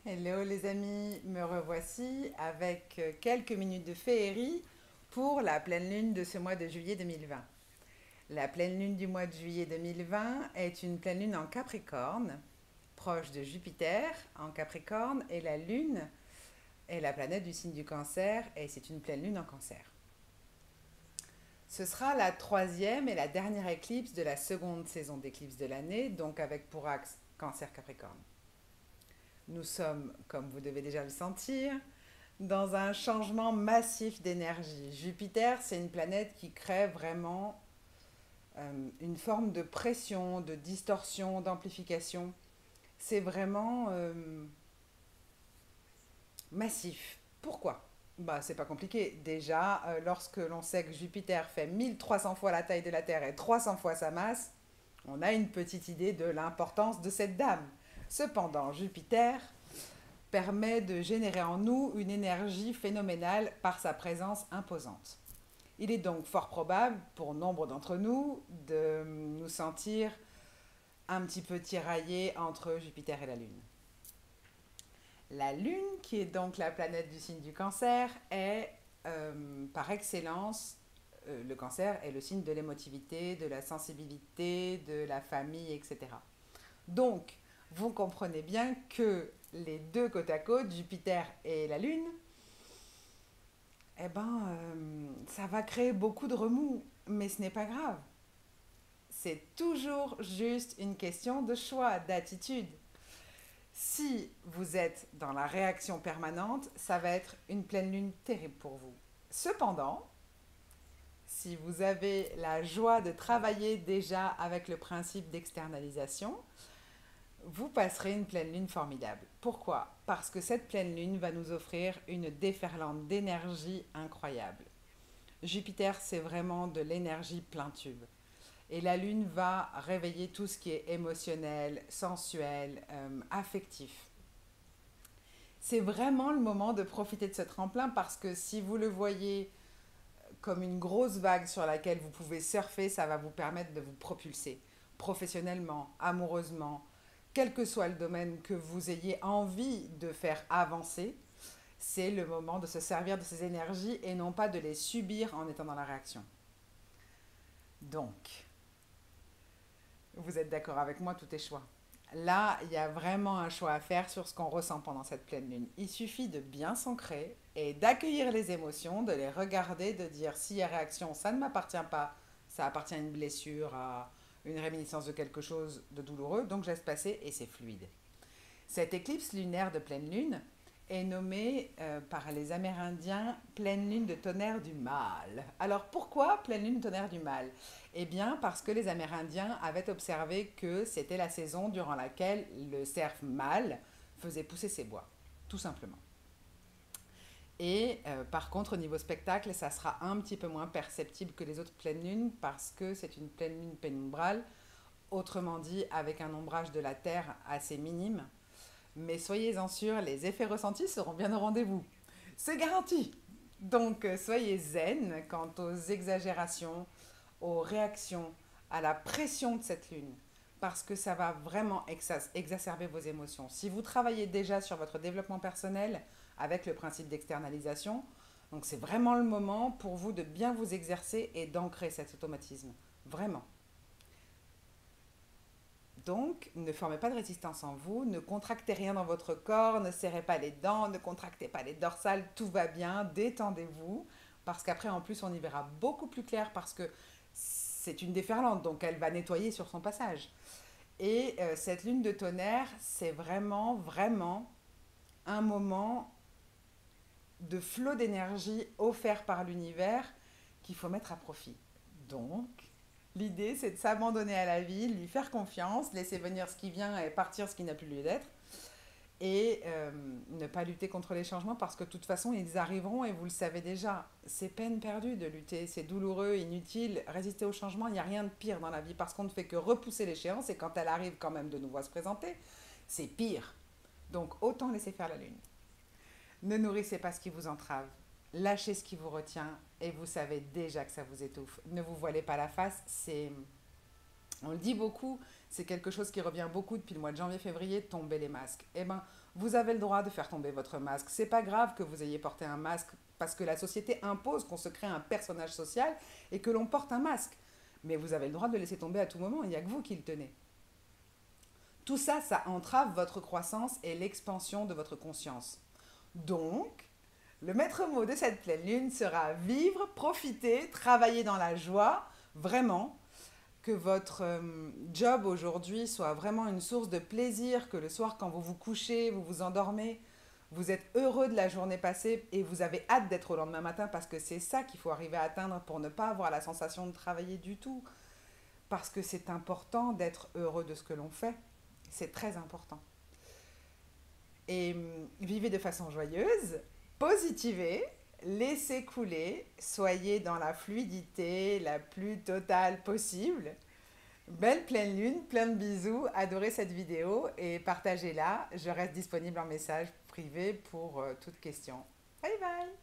Hello les amis, me revoici avec quelques minutes de féerie pour la pleine lune de ce mois de juillet 2020. La pleine lune du mois de juillet 2020 est une pleine lune en Capricorne, proche de Jupiter en Capricorne, et la lune est la planète du signe du Cancer et c'est une pleine lune en Cancer. Ce sera la troisième et la dernière éclipse de la seconde saison d'éclipse de l'année, donc avec pour axe Cancer-Capricorne. Nous sommes, comme vous devez déjà le sentir, dans un changement massif d'énergie. Jupiter, c'est une planète qui crée vraiment une forme de pression, de distorsion, d'amplification. C'est vraiment massif. Pourquoi? Bah, c'est pas compliqué. Déjà, lorsque l'on sait que Jupiter fait 1300 fois la taille de la Terre et 300 fois sa masse, on a une petite idée de l'importance de cette dame. Cependant, Jupiter permet de générer en nous une énergie phénoménale par sa présence imposante. Il est donc fort probable, pour nombre d'entre nous, de nous sentir un petit peu tiraillés entre Jupiter et la Lune. La Lune, qui est donc la planète du signe du Cancer, est par excellence, le Cancer est le signe de l'émotivité, de la sensibilité, de la famille, etc. Donc, vous comprenez bien que les deux côte à côte, Jupiter et la Lune, ça va créer beaucoup de remous, mais ce n'est pas grave. C'est toujours juste une question de choix, d'attitude. Si vous êtes dans la réaction permanente, ça va être une pleine lune terrible pour vous. Cependant, si vous avez la joie de travailler déjà avec le principe d'externalisation, vous passerez une pleine lune formidable. Pourquoi? Parce que cette pleine lune va nous offrir une déferlante d'énergie incroyable. Jupiter, c'est vraiment de l'énergie plein tube. Et la lune va réveiller tout ce qui est émotionnel, sensuel, affectif. C'est vraiment le moment de profiter de ce tremplin parce que si vous le voyez comme une grosse vague sur laquelle vous pouvez surfer, ça va vous permettre de vous propulser professionnellement, amoureusement, quel que soit le domaine que vous ayez envie de faire avancer. C'est le moment de se servir de ces énergies et non pas de les subir en étant dans la réaction. Donc, vous êtes d'accord avec moi, tout est choix. Là, il y a vraiment un choix à faire sur ce qu'on ressent pendant cette pleine lune. Il suffit de bien s'ancrer et d'accueillir les émotions, de les regarder, de dire s'il y a réaction, ça ne m'appartient pas, ça appartient à une blessure, à une réminiscence de quelque chose de douloureux, donc je laisse passer et c'est fluide. Cette éclipse lunaire de pleine lune est nommée par les Amérindiens pleine lune de tonnerre du mal. Alors pourquoi pleine lune de tonnerre du mal? Eh bien parce que les Amérindiens avaient observé que c'était la saison durant laquelle le cerf mâle faisait pousser ses bois, tout simplement. Et par contre, au niveau spectacle, ça sera un petit peu moins perceptible que les autres pleines lunes parce que c'est une pleine lune pénombrale, autrement dit avec un ombrage de la Terre assez minime. Mais soyez-en sûrs, les effets ressentis seront bien au rendez-vous. C'est garanti. Donc soyez zen quant aux exagérations, aux réactions, à la pression de cette lune, parce que ça va vraiment exacerber vos émotions. Si vous travaillez déjà sur votre développement personnel avec le principe d'externalisation, donc c'est vraiment le moment pour vous de bien vous exercer et d'ancrer cet automatisme. Vraiment. Donc, ne formez pas de résistance en vous, ne contractez rien dans votre corps, ne serrez pas les dents, ne contractez pas les dorsales, tout va bien, détendez-vous, parce qu'après, en plus, on y verra beaucoup plus clair parce que c'est une déferlante, donc elle va nettoyer sur son passage. Et cette lune de tonnerre, c'est vraiment, vraiment un moment de flot d'énergie offert par l'univers qu'il faut mettre à profit. Donc, l'idée, c'est de s'abandonner à la vie, lui faire confiance, laisser venir ce qui vient et partir ce qui n'a plus lieu d'être, et ne pas lutter contre les changements parce que de toute façon, ils arriveront et vous le savez déjà. C'est peine perdue de lutter, c'est douloureux, inutile. Résister au changement, il n'y a rien de pire dans la vie parce qu'on ne fait que repousser l'échéance et quand elle arrive quand même de nouveau à se présenter, c'est pire. Donc, autant laisser faire la lune. Ne nourrissez pas ce qui vous entrave. Lâchez ce qui vous retient et vous savez déjà que ça vous étouffe. Ne vous voilez pas la face, c'est On le dit beaucoup, c'est quelque chose qui revient beaucoup depuis le mois de janvier-février, tomber les masques. Eh bien, vous avez le droit de faire tomber votre masque. C'est pas grave que vous ayez porté un masque parce que la société impose qu'on se crée un personnage social et que l'on porte un masque. Mais vous avez le droit de le laisser tomber à tout moment, il n'y a que vous qui le tenez. Tout ça, ça entrave votre croissance et l'expansion de votre conscience. Donc, le maître mot de cette pleine lune sera vivre, profiter, travailler dans la joie, vraiment, que votre job aujourd'hui soit vraiment une source de plaisir, que le soir quand vous vous couchez, vous vous endormez, vous êtes heureux de la journée passée et vous avez hâte d'être au lendemain matin parce que c'est ça qu'il faut arriver à atteindre pour ne pas avoir la sensation de travailler du tout. Parce que c'est important d'être heureux de ce que l'on fait. C'est très important. Et vivez de façon joyeuse, positivez, laissez couler, soyez dans la fluidité la plus totale possible. Belle pleine lune, plein de bisous, adorez cette vidéo et partagez-la. Je reste disponible en message privé pour toute question. Bye bye.